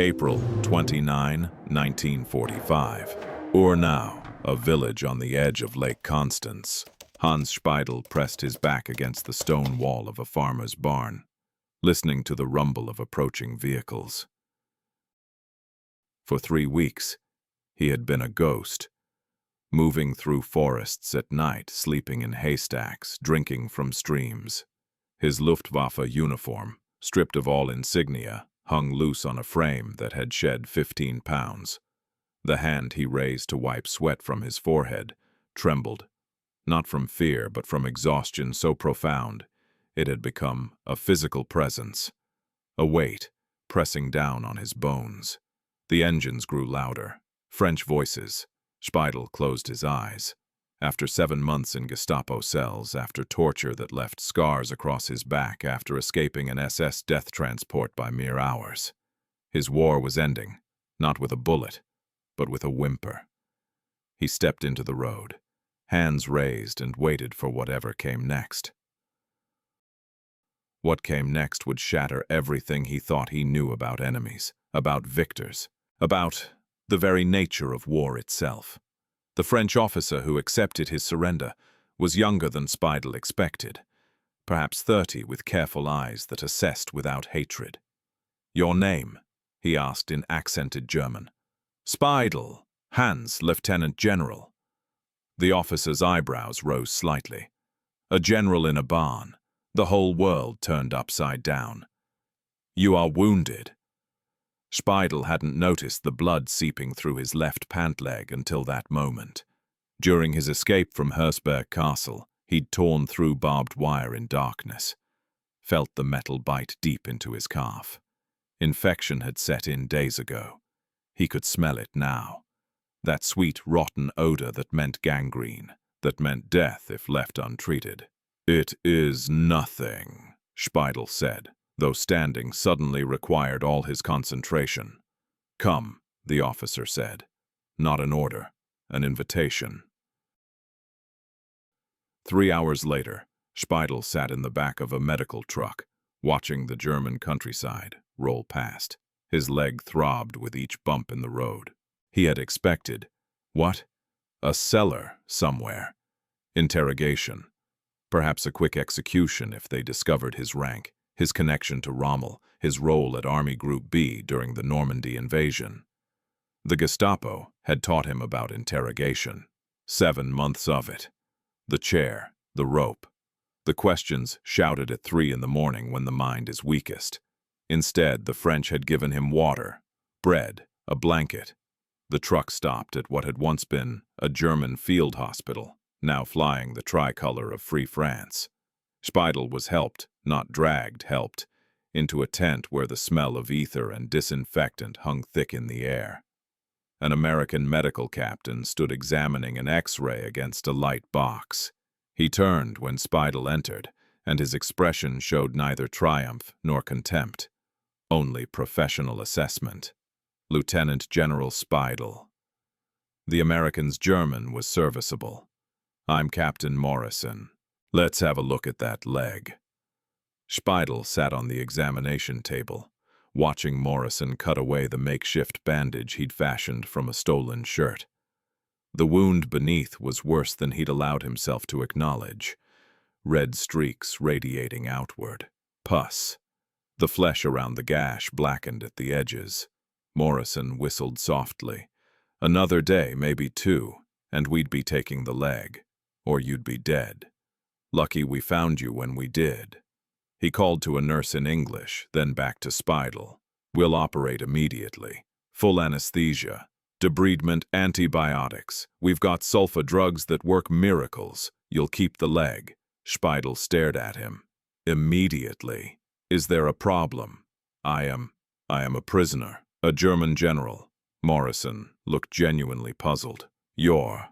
April 29, 1945. Urnau, a village on the edge of Lake Constance. Hans Speidel pressed his back against the stone wall of a farmer's barn, listening to the rumble of approaching vehicles. For 3 weeks, he had been a ghost, moving through forests at night, sleeping in haystacks, drinking from streams. His Luftwaffe uniform, stripped of all insignia, hung loose on a frame that had shed 15 pounds. The hand he raised to wipe sweat from his forehead trembled, not from fear but from exhaustion so profound it had become a physical presence, a weight pressing down on his bones. The engines grew louder. French voices. Speidel closed his eyes. After 7 months in Gestapo cells, after torture that left scars across his back, after escaping an SS death transport by mere hours, his war was ending, not with a bullet, but with a whimper. He stepped into the road, hands raised, and waited for whatever came next. What came next would shatter everything he thought he knew about enemies, about victors, about the very nature of war itself. The French officer who accepted his surrender was younger than Speidel expected, perhaps 30, with careful eyes that assessed without hatred. "Your name?" he asked in accented German. "Speidel, Hans, Lieutenant General." The officer's eyebrows rose slightly. A general in a barn, the whole world turned upside down. "You are wounded." Speidel hadn't noticed the blood seeping through his left pant leg until that moment. During his escape from Hersberg Castle, he'd torn through barbed wire in darkness, felt the metal bite deep into his calf. Infection had set in days ago. He could smell it now. That sweet, rotten odor that meant gangrene, that meant death if left untreated. "It is nothing," Speidel said, though standing suddenly required all his concentration. "Come," the officer said. Not an order, an invitation. 3 hours later, Speidel sat in the back of a medical truck, watching the German countryside roll past. His leg throbbed with each bump in the road. He had expected, what? A cellar somewhere. Interrogation. Perhaps a quick execution if they discovered his rank, his connection to Rommel, his role at Army Group B during the Normandy invasion. The Gestapo had taught him about interrogation. 7 months of it. The chair, the rope. The questions shouted at 3 in the morning when the mind is weakest. Instead, the French had given him water, bread, a blanket. The truck stopped at what had once been a German field hospital, now flying the tricolor of Free France. Speidel was helped, not dragged, helped, into a tent where the smell of ether and disinfectant hung thick in the air. An American medical captain stood examining an X-ray against a light box. He turned when Speidel entered, and his expression showed neither triumph nor contempt, only professional assessment. Lieutenant General Speidel. The American's German was serviceable. "I'm Captain Morrison. Let's have a look at that leg." Speidel sat on the examination table, watching Morrison cut away the makeshift bandage he'd fashioned from a stolen shirt. The wound beneath was worse than he'd allowed himself to acknowledge. Red streaks radiating outward. Pus. The flesh around the gash blackened at the edges. Morrison whistled softly. "Another day, maybe 2, and we'd be taking the leg. Or you'd be dead. Lucky we found you when we did." He called to a nurse in English, then back to Speidel. "We'll operate immediately. Full anesthesia. Debridement antibiotics. We've got sulfa drugs that work miracles. You'll keep the leg." Speidel stared at him. "Immediately. Is there a problem?" I am a prisoner. A German general." Morrison looked genuinely puzzled. "You're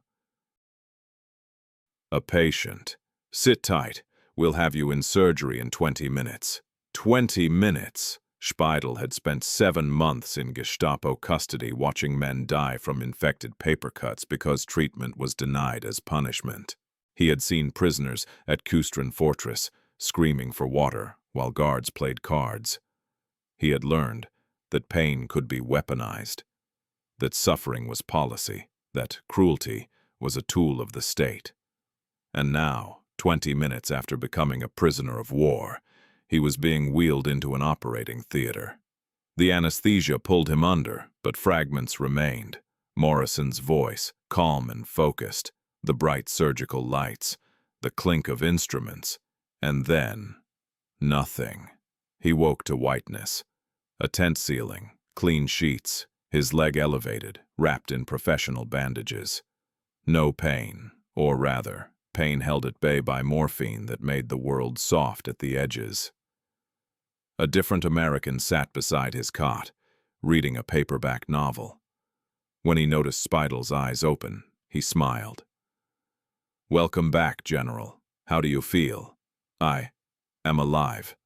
a patient. Sit tight. We'll have you in surgery in 20 minutes. 20 minutes? Speidel had spent 7 months in Gestapo custody watching men die from infected paper cuts because treatment was denied as punishment. He had seen prisoners at Kustrin Fortress screaming for water while guards played cards. He had learned that pain could be weaponized, that suffering was policy, that cruelty was a tool of the state. And now, 20 minutes after becoming a prisoner of war, he was being wheeled into an operating theater. The anesthesia pulled him under, but fragments remained. Morrison's voice, calm and focused, the bright surgical lights, the clink of instruments, and then nothing. He woke to whiteness. A tent ceiling, clean sheets, his leg elevated, wrapped in professional bandages. No pain, or rather, pain held at bay by morphine that made the world soft at the edges. A different American sat beside his cot, reading a paperback novel. When he noticed Speidel's eyes open, he smiled. "Welcome back, General. How do you feel?" "I am alive."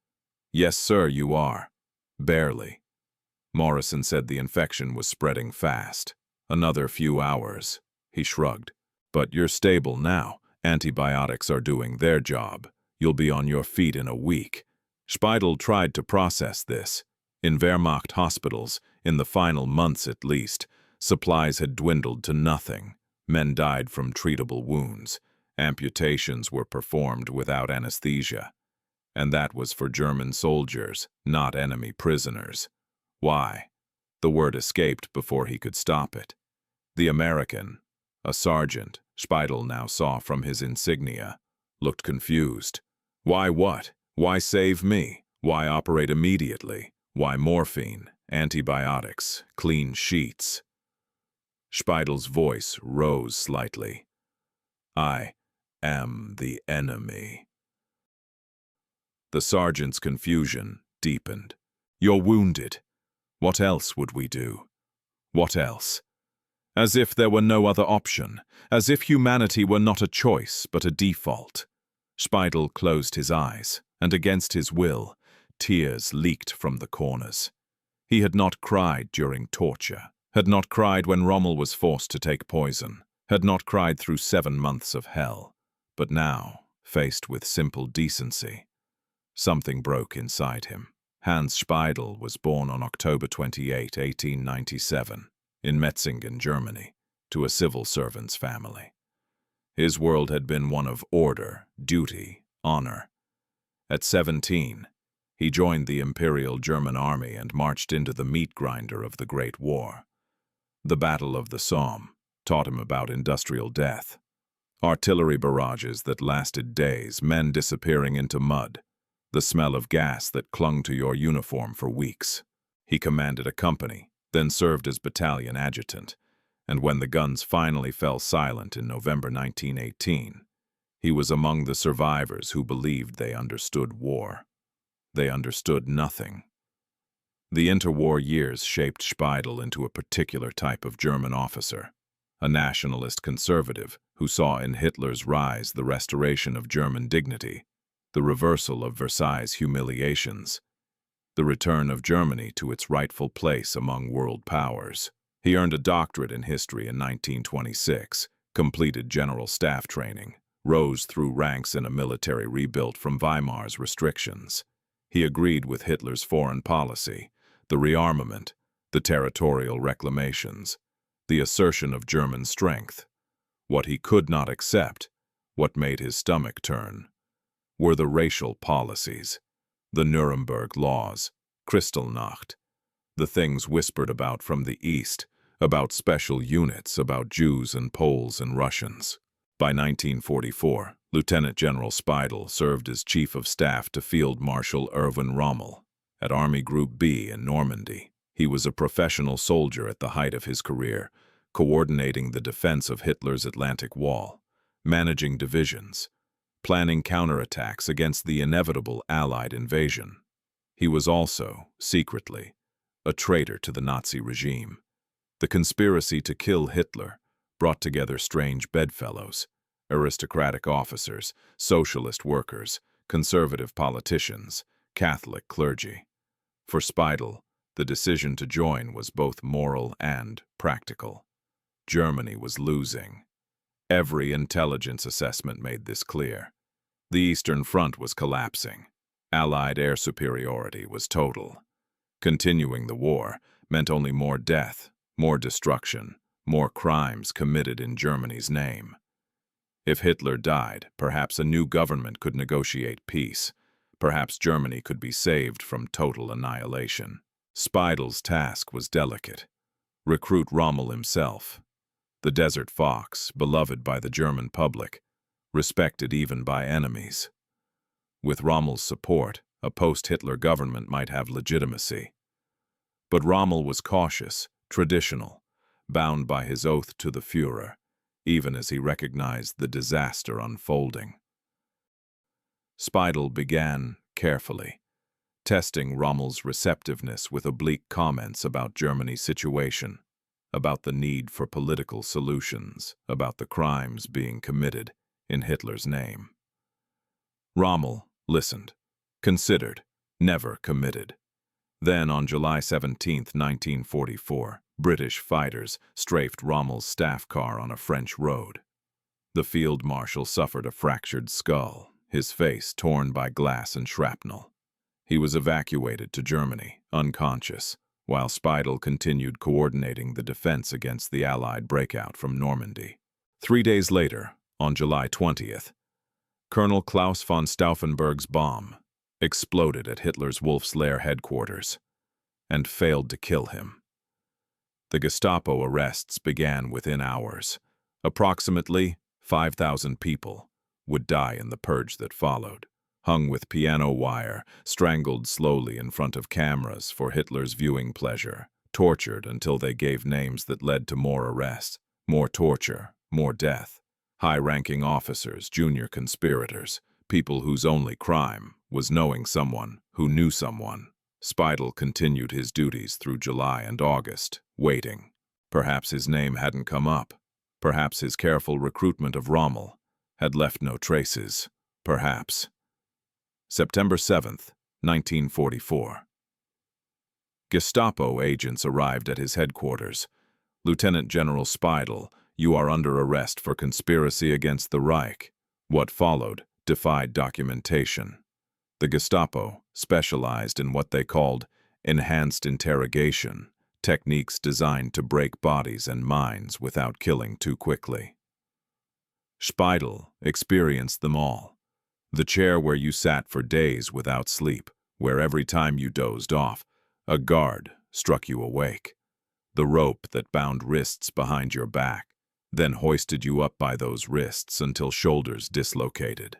"Yes, sir, you are." "Barely." Morrison said the infection was spreading fast. "Another few hours." He shrugged. "But you're stable now. Antibiotics are doing their job. You'll be on your feet in a week." Speidel tried to process this. In Wehrmacht hospitals, in the final months at least, supplies had dwindled to nothing. Men died from treatable wounds. Amputations were performed without anesthesia. And that was for German soldiers, not enemy prisoners. Why? The word escaped before he could stop it. The American, a sergeant, Speidel now saw from his insignia, looked confused. Why what? Why save me? Why operate immediately? Why morphine, antibiotics, clean sheets? Speidel's voice rose slightly. "I am the enemy." The sergeant's confusion deepened. "You're wounded. What else would we do? What else?" As if there were no other option, as if humanity were not a choice but a default. Speidel closed his eyes, and against his will, tears leaked from the corners. He had not cried during torture, had not cried when Rommel was forced to take poison, had not cried through 7 months of hell. But now, faced with simple decency, something broke inside him. Hans Speidel was born on October 28, 1897, in Metzingen, Germany, to a civil servant's family. His world had been one of order, duty, honor. At 17, he joined the Imperial German Army and marched into the meat grinder of the Great War. The Battle of the Somme taught him about industrial death. Artillery barrages that lasted days, men disappearing into mud, the smell of gas that clung to your uniform for weeks. He commanded a company, then served as battalion adjutant, and when the guns finally fell silent in November 1918, he was among the survivors who believed they understood war. They understood nothing. The interwar years shaped Speidel into a particular type of German officer, a nationalist conservative who saw in Hitler's rise the restoration of German dignity, the reversal of Versailles' humiliations, the return of Germany to its rightful place among world powers. He earned a doctorate in history in 1926, completed general staff training, rose through ranks in a military rebuilt from Weimar's restrictions. He agreed with Hitler's foreign policy, the rearmament, the territorial reclamations, the assertion of German strength. What he could not accept, what made his stomach turn, were the racial policies, the Nuremberg laws, Kristallnacht, the things whispered about from the East, about special units, about Jews and Poles and Russians. By 1944, Lieutenant General Speidel served as Chief of Staff to Field Marshal Erwin Rommel at Army Group B in Normandy. He was a professional soldier at the height of his career, coordinating the defense of Hitler's Atlantic Wall, managing divisions, planning counterattacks against the inevitable Allied invasion. He was also, secretly, a traitor to the Nazi regime. The conspiracy to kill Hitler brought together strange bedfellows, aristocratic officers, socialist workers, conservative politicians, Catholic clergy. For Speidel, the decision to join was both moral and practical. Germany was losing. Every intelligence assessment made this clear. The Eastern Front was collapsing. Allied air superiority was total. Continuing the war meant only more death, more destruction, more crimes committed in Germany's name. If Hitler died, perhaps a new government could negotiate peace. Perhaps Germany could be saved from total annihilation. Speidel's task was delicate. Recruit Rommel himself. The desert fox, beloved by the German public, respected even by enemies. With Rommel's support, a post-Hitler government might have legitimacy. But Rommel was cautious, traditional, bound by his oath to the Führer, even as he recognized the disaster unfolding. Speidel began carefully, testing Rommel's receptiveness with oblique comments about Germany's situation, about the need for political solutions, about the crimes being committed in Hitler's name. Rommel listened, considered, never committed. Then, on July 17, 1944, British fighters strafed Rommel's staff car on a French road. The field marshal suffered a fractured skull, his face torn by glass and shrapnel. He was evacuated to Germany, unconscious, while Speidel continued coordinating the defense against the Allied breakout from Normandy. 3 days later, on July 20th, Colonel Klaus von Stauffenberg's bomb exploded at Hitler's Wolfslair headquarters and failed to kill him. The Gestapo arrests began within hours. Approximately 5,000 people would die in the purge that followed, hung with piano wire, strangled slowly in front of cameras for Hitler's viewing pleasure, tortured until they gave names that led to more arrests, more torture, more death. High-ranking officers, junior conspirators, people whose only crime was knowing someone who knew someone. Speidel continued his duties through July and August, waiting. Perhaps his name hadn't come up. Perhaps his careful recruitment of Rommel had left no traces. Perhaps. September 7th, 1944. Gestapo agents arrived at his headquarters. Lieutenant General Speidel, you are under arrest for conspiracy against the Reich. What followed defied documentation. The Gestapo specialized in what they called enhanced interrogation, techniques designed to break bodies and minds without killing too quickly. Speidel experienced them all. The chair where you sat for days without sleep, where every time you dozed off, a guard struck you awake. The rope that bound wrists behind your back, then hoisted you up by those wrists until shoulders dislocated.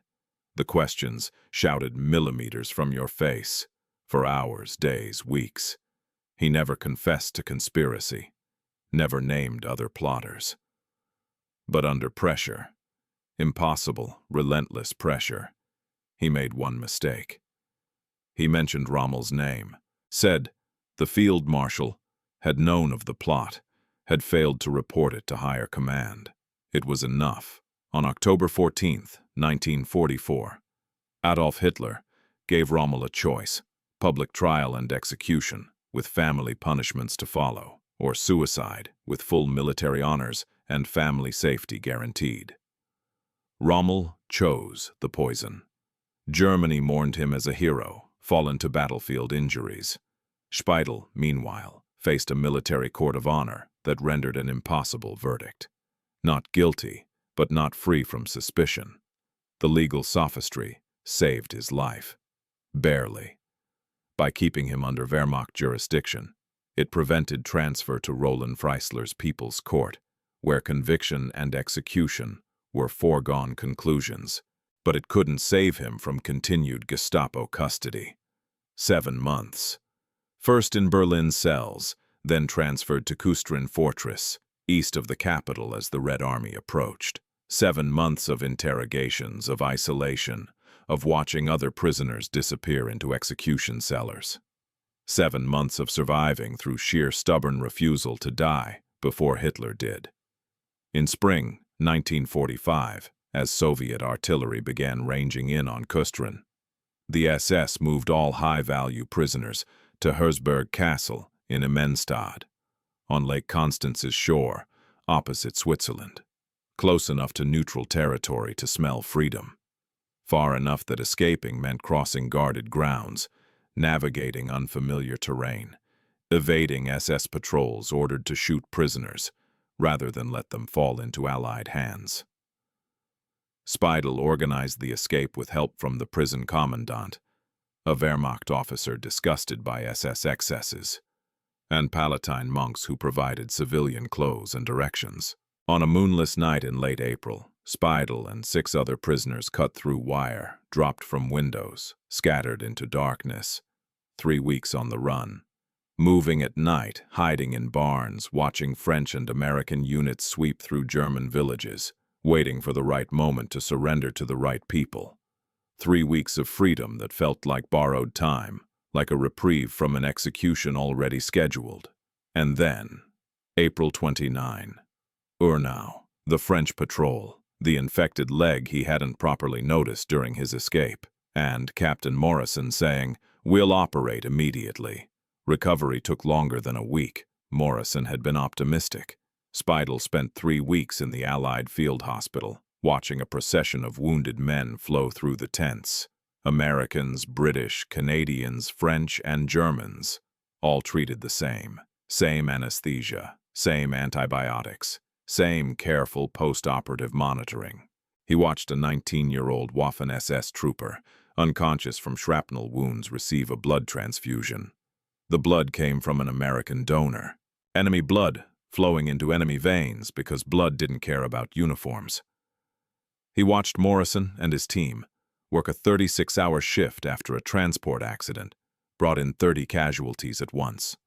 The questions shouted millimeters from your face, for hours, days, weeks. He never confessed to conspiracy, never named other plotters. But under pressure, impossible, relentless pressure, he made one mistake. He mentioned Rommel's name, said the field marshal had known of the plot, had failed to report it to higher command. It was enough. On October 14th, 1944, Adolf Hitler gave Rommel a choice: public trial and execution, with family punishments to follow, or suicide, with full military honors and family safety guaranteed. Rommel chose the poison. Germany mourned him as a hero, fallen to battlefield injuries. Speidel, meanwhile, faced a military court of honor that rendered an impossible verdict. Not guilty, but not free from suspicion. The legal sophistry saved his life. Barely. By keeping him under Wehrmacht jurisdiction, it prevented transfer to Roland Freisler's People's Court, where conviction and execution were foregone conclusions, but it couldn't save him from continued Gestapo custody. 7 months. First in Berlin cells, then transferred to Kustrin Fortress, east of the capital as the Red Army approached. 7 months of interrogations, of isolation, of watching other prisoners disappear into execution cellars. 7 months of surviving through sheer stubborn refusal to die before Hitler did. In spring 1945, as Soviet artillery began ranging in on Kustrin, the SS moved all high-value prisoners to Herzberg Castle in Immenstadt, on Lake Constance's shore, opposite Switzerland, close enough to neutral territory to smell freedom, far enough that escaping meant crossing guarded grounds, navigating unfamiliar terrain, evading SS patrols ordered to shoot prisoners rather than let them fall into Allied hands. Speidel organized the escape with help from the prison commandant, a Wehrmacht officer disgusted by SS excesses, and Palatine monks who provided civilian clothes and directions. On a moonless night in late April, Speidel and 6 other prisoners cut through wire, dropped from windows, scattered into darkness. 3 weeks on the run. Moving at night, hiding in barns, watching French and American units sweep through German villages, waiting for the right moment to surrender to the right people. 3 weeks of freedom that felt like borrowed time, like a reprieve from an execution already scheduled. And then, April 29, Urnau, the French patrol, the infected leg he hadn't properly noticed during his escape, and Captain Morrison saying, "We'll operate immediately." Recovery took longer than a week. Morrison had been optimistic. Speidel spent 3 weeks in the Allied field hospital, watching a procession of wounded men flow through the tents. Americans, British, Canadians, French, and Germans, all treated the same. Same anesthesia, same antibiotics, same careful post-operative monitoring. He watched a 19-year-old Waffen-SS trooper, unconscious from shrapnel wounds, receive a blood transfusion. The blood came from an American donor. Enemy blood flowing into enemy veins because blood didn't care about uniforms. He watched Morrison and his team work a 36-hour shift after a transport accident, brought in 30 casualties at once.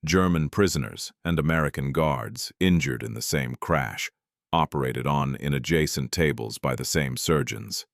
German prisoners and American guards, injured in the same crash, operated on in adjacent tables by the same surgeons.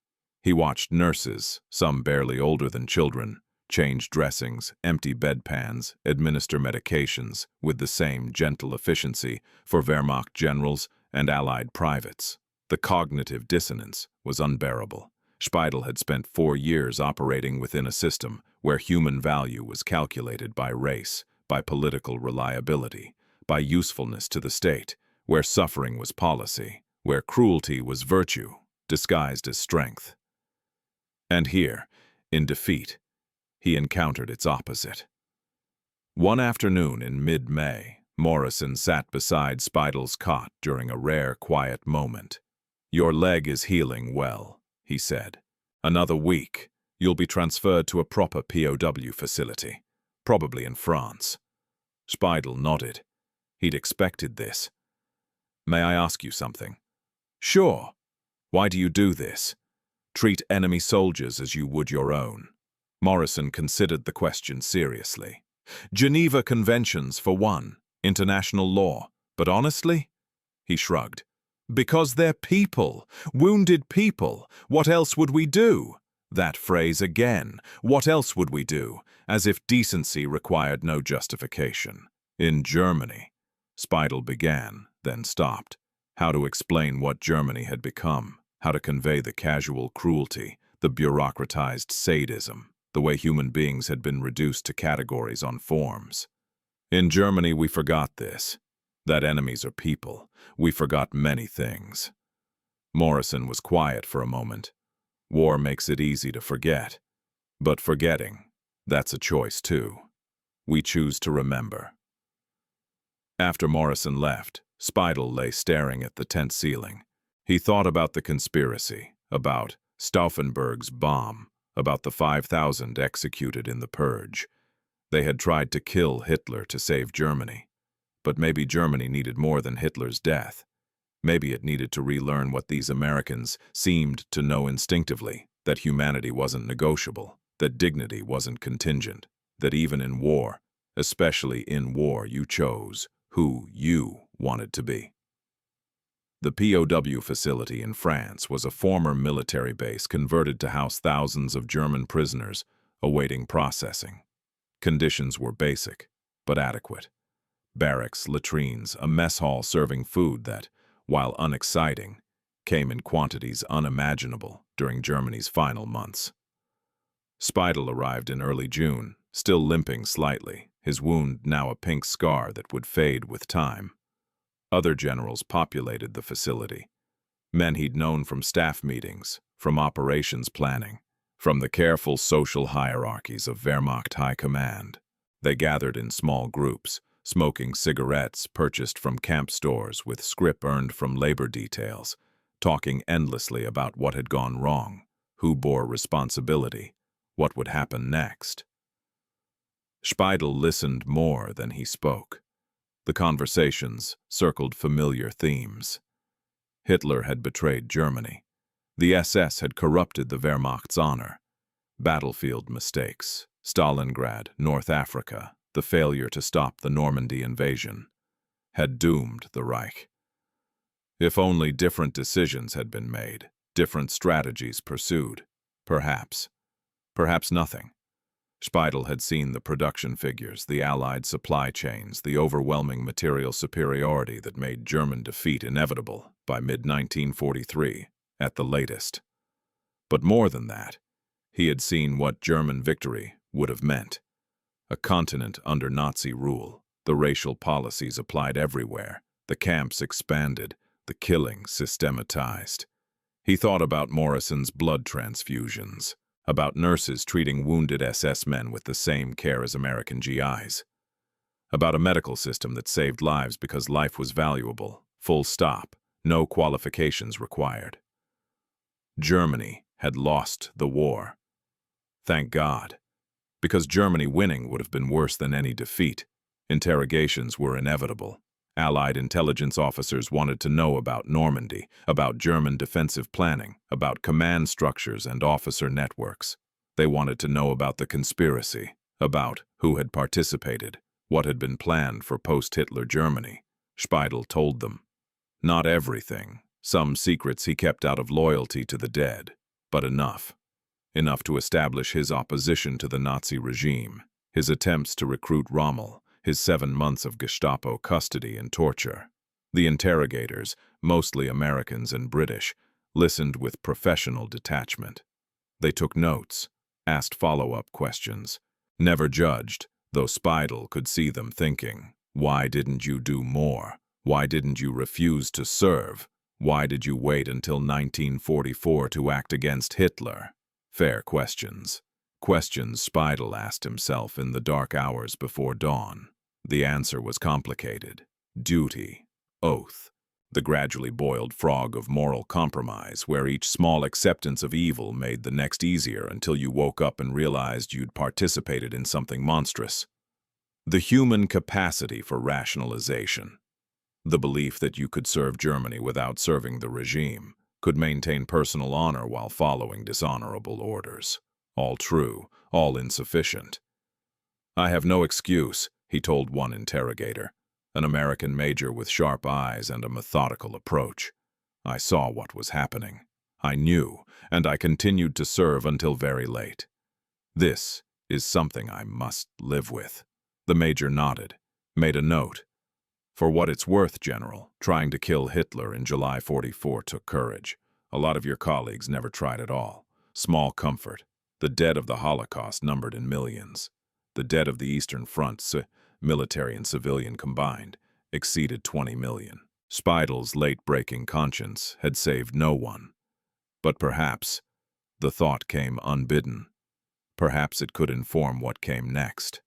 He watched nurses, some barely older than children, change dressings, empty bedpans, administer medications with the same gentle efficiency for Wehrmacht generals and Allied privates. The cognitive dissonance was unbearable. Speidel had spent 4 years operating within a system where human value was calculated by race, by political reliability, by usefulness to the state, where suffering was policy, where cruelty was virtue, disguised as strength. And here, in defeat, he encountered its opposite. One afternoon in mid-May, Morrison sat beside Speidel's cot during a rare quiet moment. "Your leg is healing well," he said. "Another week, you'll be transferred to a proper POW facility, probably in France." Speidel nodded. He'd expected this. "May I ask you something?" "Sure. Why do you do this? Treat enemy soldiers as you would your own." Morrison considered the question seriously. "Geneva Conventions, for one, international law. But honestly?" He shrugged. "Because they're people, wounded people. What else would we do?" That phrase again. What else would we do? As if decency required no justification. In Germany, Speidel began, then stopped. How to explain what Germany had become, how to convey the casual cruelty, the bureaucratized sadism, the way human beings had been reduced to categories on forms. In Germany, we forgot this, that enemies are people. We forgot many things. Morrison was quiet for a moment. War makes it easy to forget. But forgetting, that's a choice too. We choose to remember. After Morrison left, Speidel lay staring at the tent ceiling. He thought about the conspiracy, about Stauffenberg's bomb, about the 5,000 executed in the purge. They had tried to kill Hitler to save Germany. But maybe Germany needed more than Hitler's death. Maybe it needed to relearn what these Americans seemed to know instinctively, that humanity wasn't negotiable, that dignity wasn't contingent, that even in war, especially in war, you chose who you wanted to be. The POW facility in France was a former military base converted to house thousands of German prisoners awaiting processing. Conditions were basic, but adequate. Barracks, latrines, a mess hall serving food that, while unexciting, came in quantities unimaginable during Germany's final months. Speidel arrived in early June, still limping slightly, his wound now a pink scar that would fade with time. Other generals populated the facility, men he'd known from staff meetings, from operations planning, From the careful social hierarchies of Wehrmacht high command, they gathered in small groups, smoking cigarettes purchased from camp stores with scrip earned from labor details, talking endlessly about what had gone wrong, who bore responsibility, what would happen next. Speidel listened more than he spoke. The conversations circled familiar themes. Hitler had betrayed Germany. The SS had corrupted the Wehrmacht's honor. Battlefield mistakes, Stalingrad, North Africa, the failure to stop the Normandy invasion, had doomed the Reich. If only different decisions had been made, different strategies pursued, perhaps nothing. Speidel had seen the production figures, the Allied supply chains, the overwhelming material superiority that made German defeat inevitable by mid-1943, at the latest. But more than that, he had seen what German victory would have meant. A continent under Nazi rule, the racial policies applied everywhere, the camps expanded, the killing systematized. He thought about Morrison's blood transfusions, about nurses treating wounded SS men with the same care as American GIs, about a medical system that saved lives because life was valuable, full stop, no qualifications required. Germany had lost the war. Thank God, because Germany winning would have been worse than any defeat. Interrogations were inevitable. Allied intelligence officers wanted to know about Normandy, about German defensive planning, about command structures and officer networks. They wanted to know about the conspiracy, about who had participated, what had been planned for post-Hitler Germany. Speidel told them. Not everything. Some secrets he kept out of loyalty to the dead, but enough. Enough to establish his opposition to the Nazi regime, his attempts to recruit Rommel, his 7 months of Gestapo custody and torture. The interrogators, mostly Americans and British, listened with professional detachment. They took notes, asked follow-up questions, never judged, though Speidel could see them thinking, "Why didn't you do more? Why didn't you refuse to serve? Why did you wait until 1944 to act against Hitler?" Fair questions. Questions Speidel asked himself in the dark hours before dawn. The answer was complicated. Duty. Oath. The gradually boiled frog of moral compromise, where each small acceptance of evil made the next easier until you woke up and realized you'd participated in something monstrous. The human capacity for rationalization. The belief that you could serve Germany without serving the regime, could maintain personal honor while following dishonorable orders. All true, all insufficient. "I have no excuse," he told one interrogator, an American major with sharp eyes and a methodical approach. "I saw what was happening. I knew, and I continued to serve until very late. This is something I must live with." The major nodded, made a note. "For what it's worth, General, trying to kill Hitler in July '44 took courage. A lot of your colleagues never tried at all. Small comfort. The dead of the Holocaust numbered in millions. The dead of the Eastern Front, military and civilian combined, exceeded 20 million. Speidel's late-breaking conscience had saved no one. But perhaps the thought came unbidden. Perhaps it could inform what came next.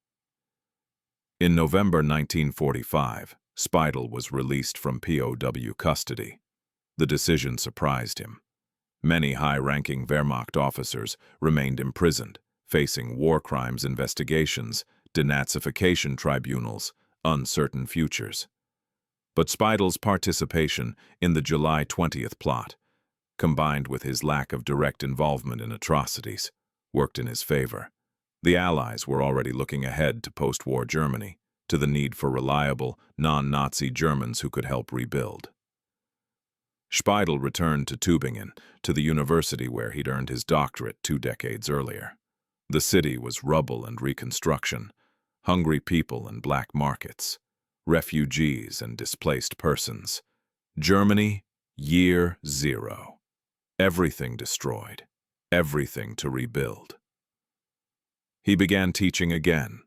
In November 1945, Speidel was released from POW custody. The decision surprised him. Many high-ranking Wehrmacht officers remained imprisoned, facing war crimes investigations, denazification tribunals, uncertain futures. But Speidel's participation in the July 20th plot, combined with his lack of direct involvement in atrocities, worked in his favor. The Allies were already looking ahead to post-war Germany, to the need for reliable, non-Nazi Germans who could help rebuild. Speidel returned to Tübingen, to the university where he'd earned his doctorate 2 decades earlier. The city was rubble and reconstruction, hungry people and black markets, refugees and displaced persons. Germany, year 0. Everything destroyed, everything to rebuild. He began teaching again.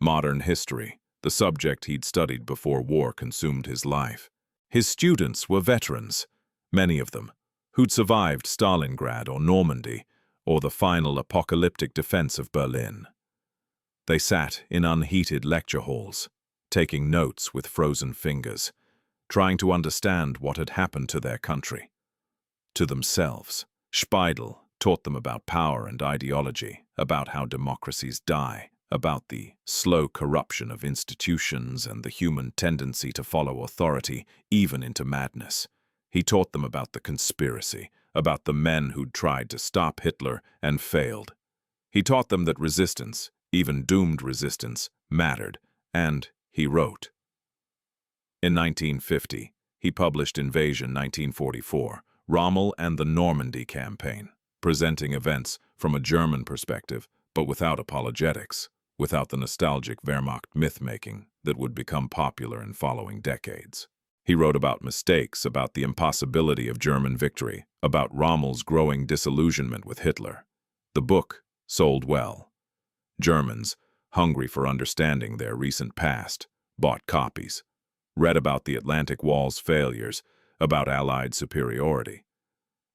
Modern history, the subject he'd studied before war consumed his life. His students were veterans, many of them, who'd survived Stalingrad or Normandy, or the final apocalyptic defense of Berlin. They sat in unheated lecture halls, taking notes with frozen fingers, trying to understand what had happened to their country, to themselves. Speidel taught them about power and ideology, about how democracies die, about the slow corruption of institutions and the human tendency to follow authority, even into madness. He taught them about the conspiracy, about the men who'd tried to stop Hitler and failed. He taught them that resistance, even doomed resistance, mattered, and he wrote. In 1950, he published Invasion 1944, Rommel and the Normandy Campaign, presenting events from a German perspective, but without apologetics, without the nostalgic Wehrmacht myth-making that would become popular in following decades. He wrote about mistakes, about the impossibility of German victory, about Rommel's growing disillusionment with Hitler. The book sold well. Germans, hungry for understanding their recent past, bought copies, read about the Atlantic Wall's failures, about Allied superiority,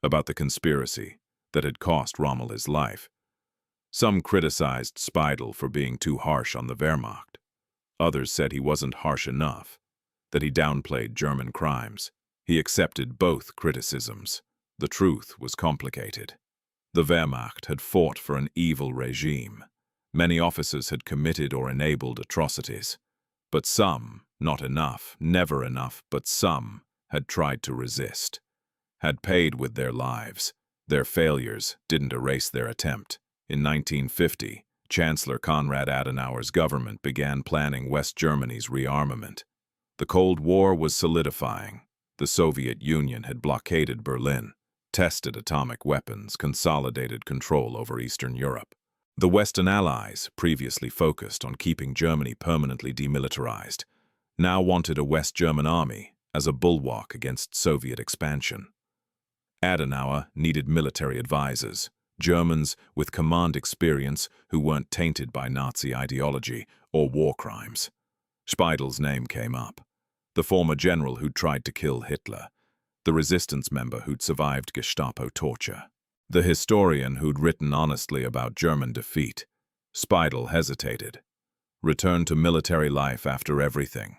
about the conspiracy that had cost Rommel his life. Some criticized Speidel for being too harsh on the Wehrmacht. Others said he wasn't harsh enough, that he downplayed German crimes. He accepted both criticisms. The truth was complicated. The Wehrmacht had fought for an evil regime. Many officers had committed or enabled atrocities. But some, not enough, never enough, but some, had tried to resist, had paid with their lives. Their failures didn't erase their attempt. In 1950, Chancellor Konrad Adenauer's government began planning West Germany's rearmament. The Cold War was solidifying. The Soviet Union had blockaded Berlin, tested atomic weapons, consolidated control over Eastern Europe. The Western Allies, previously focused on keeping Germany permanently demilitarized, now wanted a West German army as a bulwark against Soviet expansion. Adenauer needed military advisors, Germans with command experience who weren't tainted by Nazi ideology or war crimes. Speidel's name came up. The former general who'd tried to kill Hitler, the resistance member who'd survived Gestapo torture, the historian who'd written honestly about German defeat. Speidel hesitated, returned to military life after everything,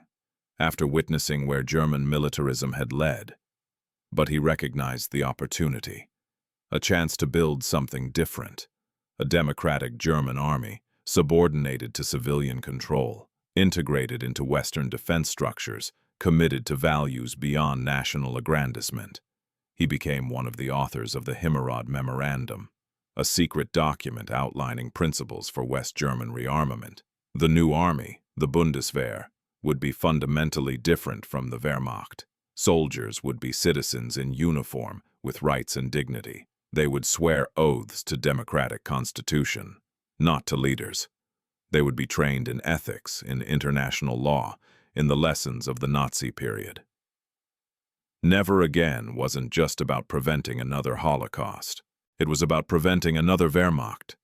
after witnessing where German militarism had led. But he recognized the opportunity, a chance to build something different, a democratic German army, subordinated to civilian control, integrated into Western defense structures, committed to values beyond national aggrandizement. He became one of the authors of the Himmerod Memorandum, a secret document outlining principles for West German rearmament. The new army, the Bundeswehr, would be fundamentally different from the Wehrmacht. Soldiers would be citizens in uniform with rights and dignity. They would swear oaths to democratic constitution, not to leaders. They would be trained in ethics, in international law, in the lessons of the Nazi period. Never Again wasn't just about preventing another Holocaust. It was about preventing another Wehrmacht,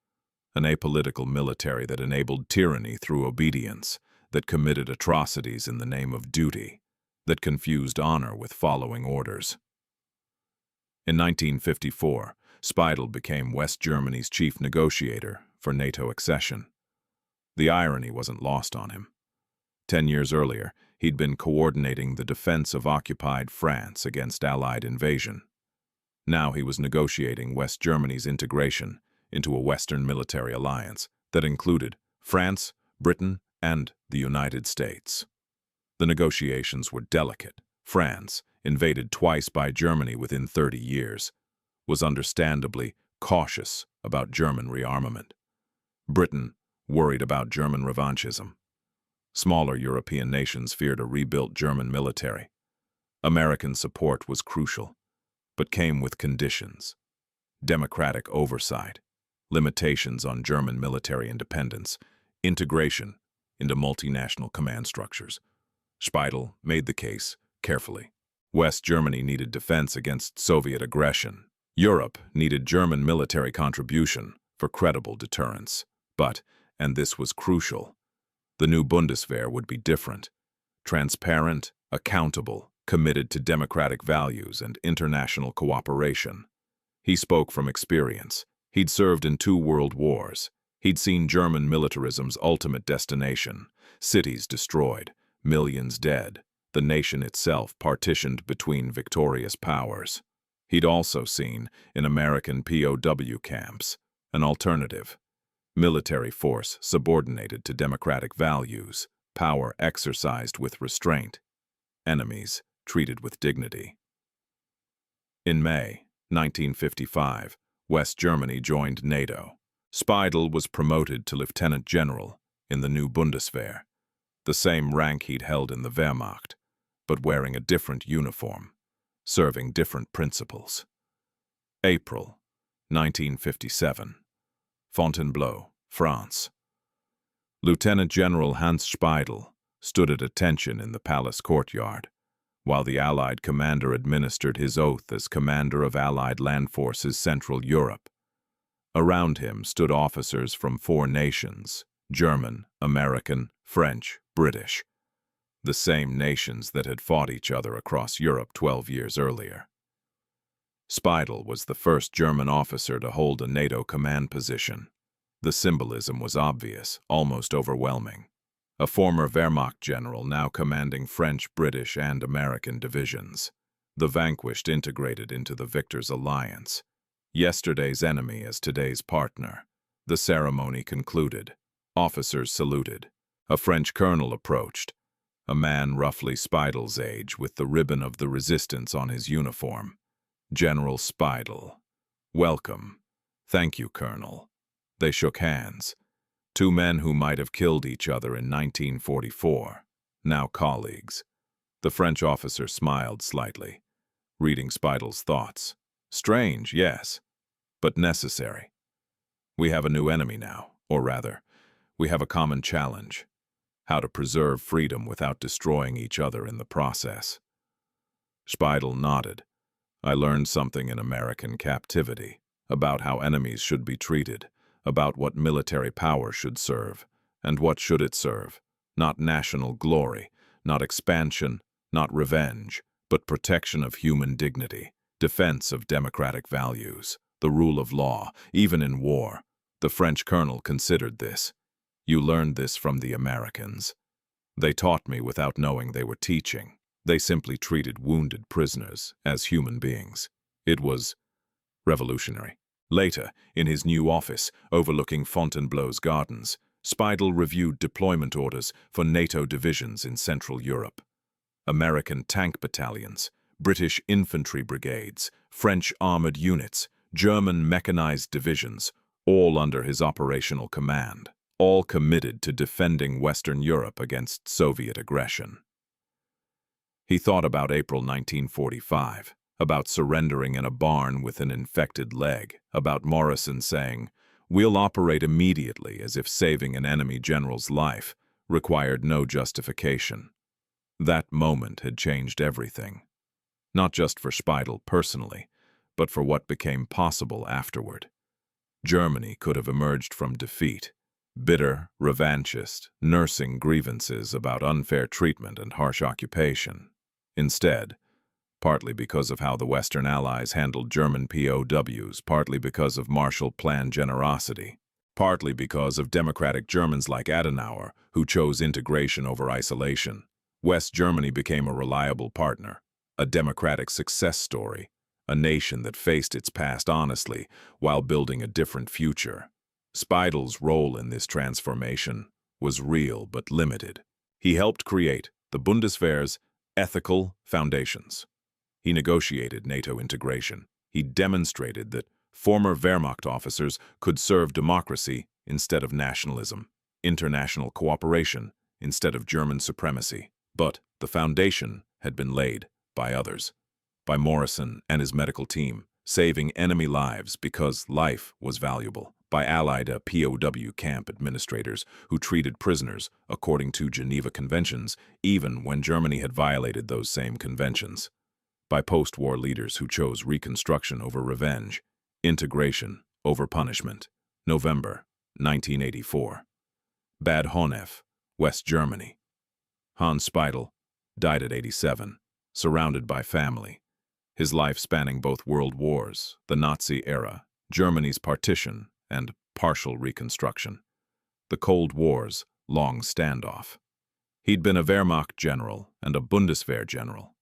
an apolitical military that enabled tyranny through obedience, that committed atrocities in the name of duty, that confused honor with following orders. In 1954, Speidel became West Germany's chief negotiator for NATO accession. The irony wasn't lost on him. 10 years earlier, he'd been coordinating the defense of occupied France against Allied invasion. Now he was negotiating West Germany's integration into a Western military alliance that included France, Britain, and the United States. The negotiations were delicate. France, invaded twice by Germany within 30 years, was understandably cautious about German rearmament. Britain worried about German revanchism. Smaller European nations feared a rebuilt German military. American support was crucial, but came with conditions: democratic oversight, limitations on German military independence, integration into multinational command structures. Speidel made the case carefully. West Germany needed defense against Soviet aggression. Europe needed German military contribution for credible deterrence. But, and this was crucial, the new Bundeswehr would be different. Transparent, accountable, committed to democratic values and international cooperation. He spoke from experience. He'd served in 2 world wars. He'd seen German militarism's ultimate destination, cities destroyed, millions dead, the nation itself partitioned between victorious powers. He'd also seen, in American POW camps, an alternative. Military force subordinated to democratic values, power exercised with restraint, enemies treated with dignity. In May 1955, West Germany joined NATO. Speidel was promoted to lieutenant general in the new Bundeswehr, the same rank he'd held in the Wehrmacht, but wearing a different uniform, serving different principles. April 1957. Fontainebleau, France. Lieutenant General Hans Speidel stood at attention in the palace courtyard, while the Allied commander administered his oath as commander of Allied land forces Central Europe. Around him stood officers from 4 nations, German, American, French, British, the same nations that had fought each other across Europe 12 years earlier. Speidel was the first German officer to hold a NATO command position. The symbolism was obvious, almost overwhelming. A former Wehrmacht general now commanding French, British, and American divisions. The vanquished integrated into the victor's alliance. Yesterday's enemy as today's partner. The ceremony concluded. Officers saluted. A French colonel approached. A man roughly Speidel's age with the ribbon of the resistance on his uniform. General Speidel. Welcome. Thank you, Colonel. They shook hands. 2 men who might have killed each other in 1944, now colleagues. The French officer smiled slightly, reading Speidel's thoughts. Strange, yes, but necessary. We have a new enemy now, or rather, we have a common challenge. How to preserve freedom without destroying each other in the process. Speidel nodded. I learned something in American Captivity, about how enemies should be treated, about what military power should serve, and what should it serve. Not national glory, not expansion, not revenge, but protection of human dignity, defense of democratic values, the rule of law, even in war. The French colonel considered this. You learned this from the Americans. They taught me without knowing they were teaching. They simply treated wounded prisoners as human beings. It was revolutionary. Later, in his new office, overlooking Fontainebleau's gardens, Speidel reviewed deployment orders for NATO divisions in Central Europe. American tank battalions, British infantry brigades, French armored units, German mechanized divisions, all under his operational command, all committed to defending Western Europe against Soviet aggression. He thought about April 1945, about surrendering in a barn with an infected leg, about Morrison saying, "We'll operate immediately," as if saving an enemy general's life required no justification. That moment had changed everything. Not just for Speidel personally, but for what became possible afterward. Germany could have emerged from defeat, bitter, revanchist, nursing grievances about unfair treatment and harsh occupation. Instead, partly because of how the Western Allies handled German POWs, partly because of Marshall Plan generosity, partly because of democratic Germans like Adenauer, who chose integration over isolation, West Germany became a reliable partner, a democratic success story, a nation that faced its past honestly while building a different future. Speidel's role in this transformation was real but limited. He helped create the Bundeswehr's ethical foundations. He negotiated NATO integration. He demonstrated that former Wehrmacht officers could serve democracy instead of nationalism, international cooperation instead of German supremacy. But the foundation had been laid by others, by Morrison and his medical team, saving enemy lives because life was valuable, by Allied POW camp administrators who treated prisoners according to Geneva Conventions, even when Germany had violated those same conventions, by post-war leaders who chose reconstruction over revenge, integration over punishment. November 1984. Bad Honnef, West Germany. Hans Speidel died at 87, surrounded by family, his life spanning both world wars, the Nazi era, Germany's partition and partial reconstruction, the Cold War's long standoff. He'd been a Wehrmacht general and a Bundeswehr general,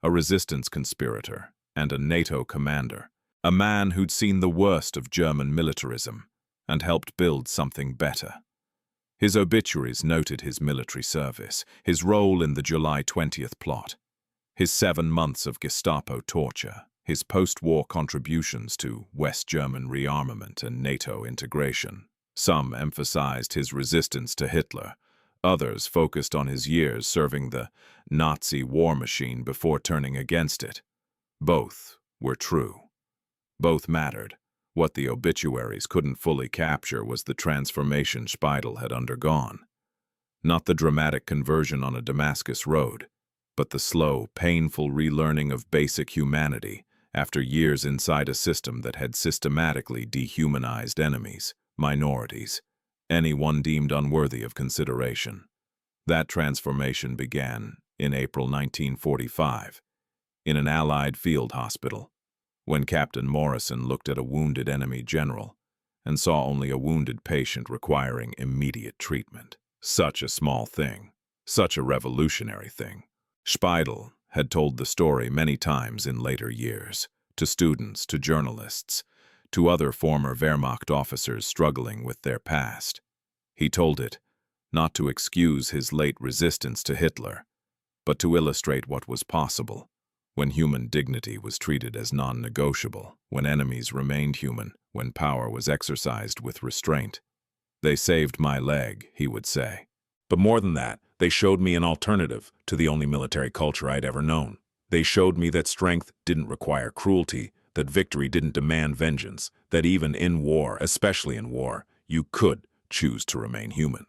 a resistance conspirator and a NATO commander, a man who'd seen the worst of German militarism and helped build something better. His obituaries noted his military service, his role in the July 20th plot, his 7 months of Gestapo torture, his post-war contributions to West German rearmament and NATO integration. Some emphasized his resistance to Hitler, others focused on his years serving the Nazi war machine before turning against it. Both were true. Both mattered. What the obituaries couldn't fully capture was the transformation Speidel had undergone. Not the dramatic conversion on a Damascus road, but the slow, painful relearning of basic humanity after years inside a system that had systematically dehumanized enemies, minorities, anyone deemed unworthy of consideration. That transformation began in April 1945, in an Allied field hospital, when Captain Morrison looked at a wounded enemy general and saw only a wounded patient requiring immediate treatment. Such a small thing, such a revolutionary thing. Speidel had told the story many times in later years, to students, to journalists, to other former Wehrmacht officers struggling with their past. He told it not to excuse his late resistance to Hitler, but to illustrate what was possible when human dignity was treated as non-negotiable, when enemies remained human, when power was exercised with restraint. "They saved my leg," he would say. But more than that, they showed me an alternative to the only military culture I'd ever known. They showed me that strength didn't require cruelty, that victory didn't demand vengeance, that even in war, especially in war, you could choose to remain human.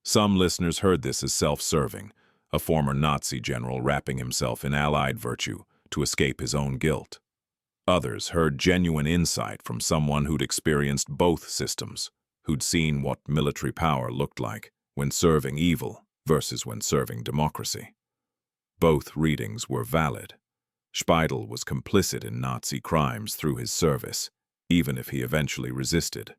Some listeners heard this as self-serving, a former Nazi general wrapping himself in Allied virtue to escape his own guilt. Others heard genuine insight from someone who'd experienced both systems, who'd seen what military power looked like when serving evil versus when serving democracy. Both readings were valid. Speidel was complicit in Nazi crimes through his service, even if he eventually resisted.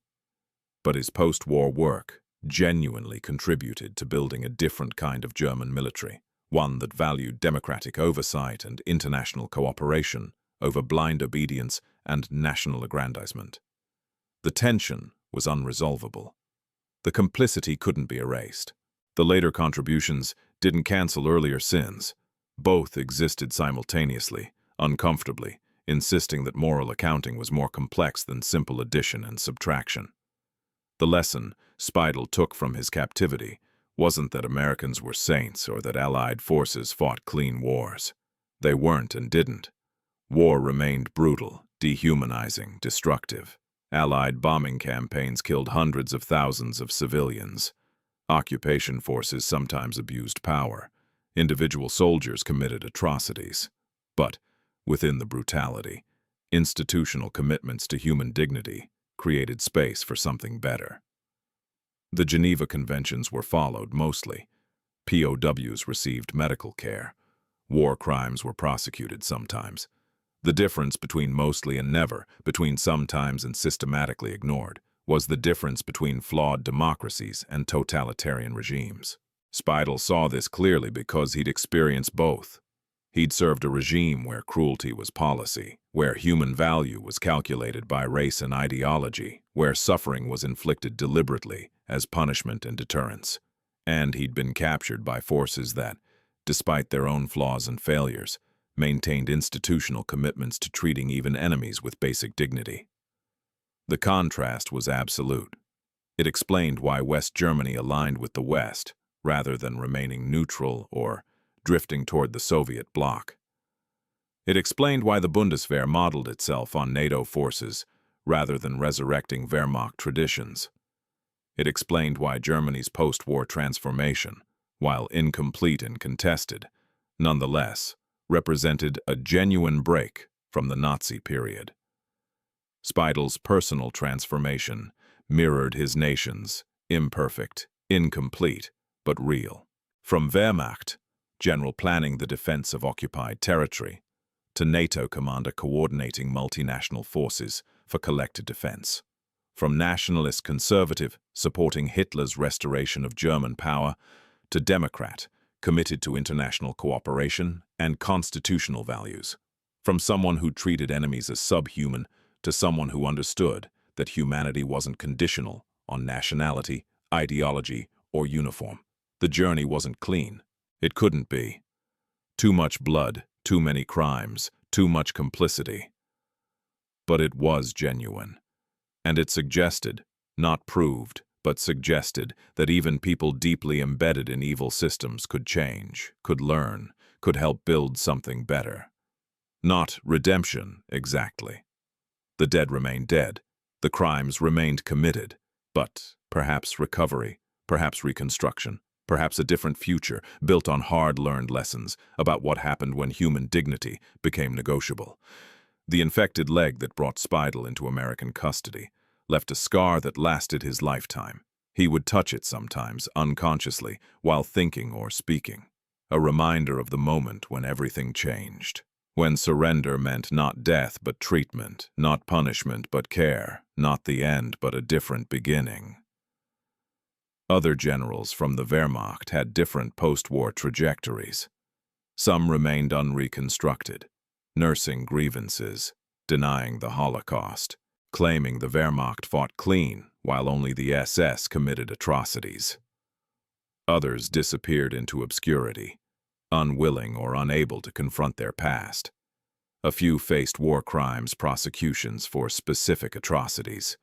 But his post-war work genuinely contributed to building a different kind of German military, one that valued democratic oversight and international cooperation over blind obedience and national aggrandizement. The tension was unresolvable. The complicity couldn't be erased. The later contributions didn't cancel earlier sins. Both existed simultaneously, uncomfortably, insisting that moral accounting was more complex than simple addition and subtraction. The lesson Speidel took from his captivity wasn't that Americans were saints or that Allied forces fought clean wars. They weren't and didn't. War remained brutal, dehumanizing, destructive. Allied bombing campaigns killed hundreds of thousands of civilians. Occupation forces sometimes abused power. Individual soldiers committed atrocities. But, within the brutality, institutional commitments to human dignity created space for something better. The Geneva Conventions were followed mostly. POWs received medical care. War crimes were prosecuted sometimes. The difference between mostly and never, between sometimes and systematically ignored, was the difference between flawed democracies and totalitarian regimes. Speidel saw this clearly because he'd experienced both. He'd served a regime where cruelty was policy, where human value was calculated by race and ideology, where suffering was inflicted deliberately as punishment and deterrence. And he'd been captured by forces that, despite their own flaws and failures, maintained institutional commitments to treating even enemies with basic dignity. The contrast was absolute. It explained why West Germany aligned with the West, rather than remaining neutral or drifting toward the Soviet bloc. It explained why the Bundeswehr modeled itself on NATO forces, rather than resurrecting Wehrmacht traditions. It explained why Germany's post-war transformation, while incomplete and contested, nonetheless represented a genuine break from the Nazi period. Speidel's personal transformation mirrored his nation's, imperfect, incomplete, but real. From Wehrmacht, general planning the defense of occupied territory, to NATO commander coordinating multinational forces for collective defense. From nationalist conservative, supporting Hitler's restoration of German power, to Democrat, committed to international cooperation and constitutional values. From someone who treated enemies as subhuman to someone who understood that humanity wasn't conditional on nationality, ideology, or uniform. The journey wasn't clean. It couldn't be. Too much blood, too many crimes, too much complicity. But it was genuine. And it suggested, not proved, but suggested that even people deeply embedded in evil systems could change, could learn, could help build something better. Not redemption, exactly. The dead remained dead, the crimes remained committed, but perhaps recovery, perhaps reconstruction, perhaps a different future built on hard-learned lessons about what happened when human dignity became negotiable. The infected leg that brought Speidel into American custody left a scar that lasted his lifetime. He would touch it sometimes, unconsciously, while thinking or speaking. A reminder of the moment when everything changed. When surrender meant not death but treatment, not punishment but care, not the end but a different beginning. Other generals from the Wehrmacht had different post-war trajectories. Some remained unreconstructed, nursing grievances, denying the Holocaust, claiming the Wehrmacht fought clean while only the SS committed atrocities. Others disappeared into obscurity, unwilling or unable to confront their past. A few faced war crimes prosecutions for specific atrocities.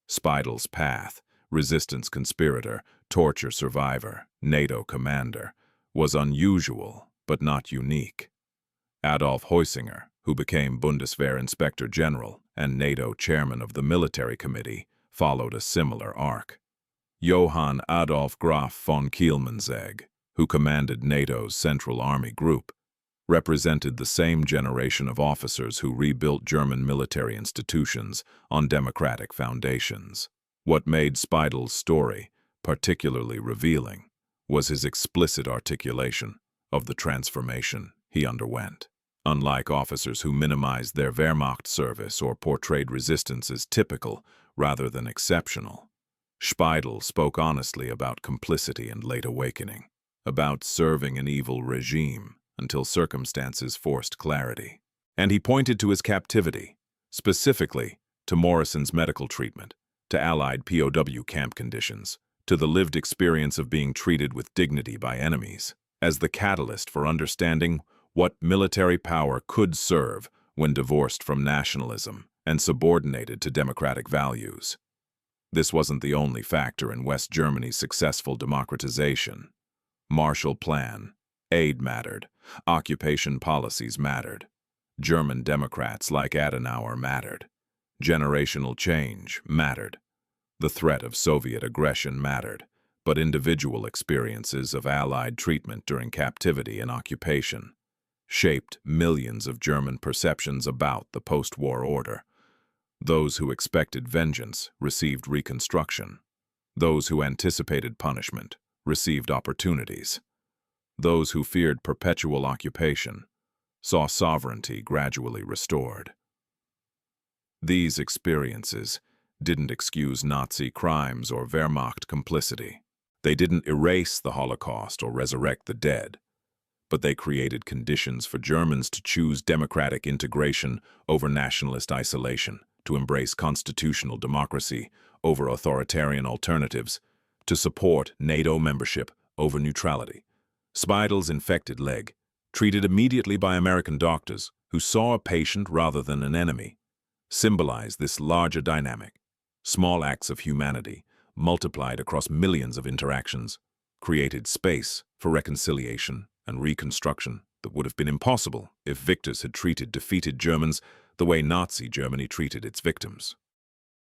Speidel's path, resistance conspirator, torture survivor, NATO commander, was unusual but not unique. Adolf Heusinger, who became Bundeswehr Inspector General and NATO chairman of the Military Committee, followed a similar arc. Johann Adolf Graf von Kielmansegg, who commanded NATO's Central Army Group, represented the same generation of officers who rebuilt German military institutions on democratic foundations. What made Speidel's story particularly revealing was his explicit articulation of the transformation he underwent. Unlike officers who minimized their Wehrmacht service or portrayed resistance as typical rather than exceptional, Speidel spoke honestly about complicity and late awakening, about serving an evil regime until circumstances forced clarity. And he pointed to his captivity, specifically to Morrison's medical treatment, to Allied POW camp conditions, to the lived experience of being treated with dignity by enemies, as the catalyst for understanding what military power could serve when divorced from nationalism and subordinated to democratic values. This wasn't the only factor in West Germany's successful democratization. Marshall Plan, aid mattered, occupation policies mattered. German Democrats like Adenauer mattered. Generational change mattered. The threat of Soviet aggression mattered, but individual experiences of Allied treatment during captivity and occupation shaped millions of German perceptions about the post-war order. Those who expected vengeance received reconstruction. Those who anticipated punishment received opportunities. Those who feared perpetual occupation saw sovereignty gradually restored. These experiences didn't excuse Nazi crimes or Wehrmacht complicity. They didn't erase the Holocaust or resurrect the dead, but they created conditions for Germans to choose democratic integration over nationalist isolation, to embrace constitutional democracy over authoritarian alternatives, to support NATO membership over neutrality. Speidel's infected leg, treated immediately by American doctors who saw a patient rather than an enemy, symbolized this larger dynamic. Small acts of humanity, multiplied across millions of interactions, created space for reconciliation and reconstruction that would have been impossible if victors had treated defeated Germans the way Nazi Germany treated its victims.